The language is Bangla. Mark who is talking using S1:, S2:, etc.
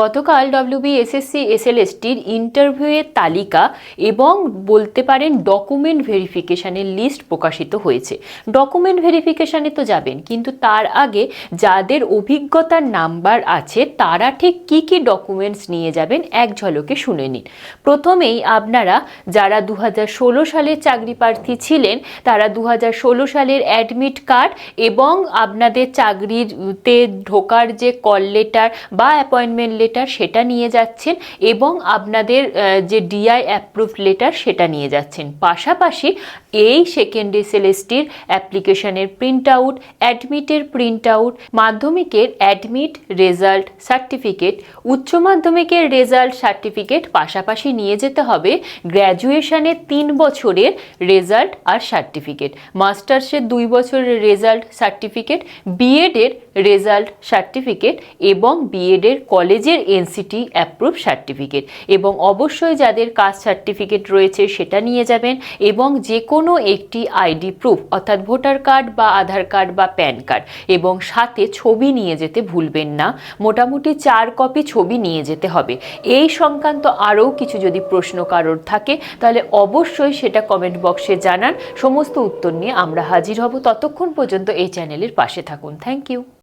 S1: গতকাল ডব্লিউবিএসএসসি এসএলএসটির ইন্টারভিউয়ের তালিকা এবং বলতে পারেন ডকুমেন্ট ভেরিফিকেশানের লিস্ট প্রকাশিত হয়েছে। ডকুমেন্ট ভেরিফিকেশানে তো যাবেন, কিন্তু তার আগে যাদের অভিজ্ঞতার নাম্বার আছে তারা ঠিক কি কি ডকুমেন্টস নিয়ে যাবেন এক ঝলকে শুনে নিন। প্রথমেই আপনারা যারা 2016 সালের চাকরি প্রার্থী ছিলেন তারা 2016 সালের অ্যাডমিট কার্ড এবং আপনাদের চাকরিতে ঢোকার যে কল লেটার বা অ্যাপয়েন্টমেন্ট লেটার সেটা নিয়ে যাচ্ছেন এবং আপনাদের যে ডিআই অ্যাপ্রুভ লেটার সেটা নিয়ে যাচ্ছেন। পাশাপাশি এই সেকেন্ড এসএলএসটির অ্যাপ্লিকেশনের প্রিন্ট আউট, অ্যাডমিটের প্রিন্ট আউট, মাধ্যমিকের অ্যাডমিট রেজাল্ট সার্টিফিকেট, উচ্চ মাধ্যমিকের রেজাল্ট সার্টিফিকেট, পাশাপাশি নিয়ে যেতে হবে গ্র্যাজুয়েশনের 3 বছরের রেজাল্ট আর সার্টিফিকেট, মাস্টার্সের 2 বছরের রেজাল্ট সার্টিফিকেট, বিএডের রেজাল্ট সার্টিফিকেট এবং বিএডের কলেজের এনসিটি অ্যাপ্রুভ সার্টিফিকেট, এবং অবশ্যই যাদের কাস্ট সার্টিফিকেট রয়েছে সেটা নিয়ে যাবেন, এবং যে কোনো একটি আইডি প্রুফ অর্থাৎ ভোটার কার্ড বা আধার কার্ড বা প্যান কার্ড, এবং সাথে ছবি নিয়ে যেতে ভুলবেন না। মোটামুটি 4 কপি ছবি নিয়ে যেতে হবে। এই সংক্রান্ত আরও কিছু যদি প্রশ্ন কারোর থাকে তাহলে অবশ্যই সেটা কমেন্ট বক্সে জানান। সমস্ত উত্তর নিয়ে আমরা হাজির হব। ততক্ষণ পর্যন্ত এই চ্যানেলের পাশে থাকুন। Thank you.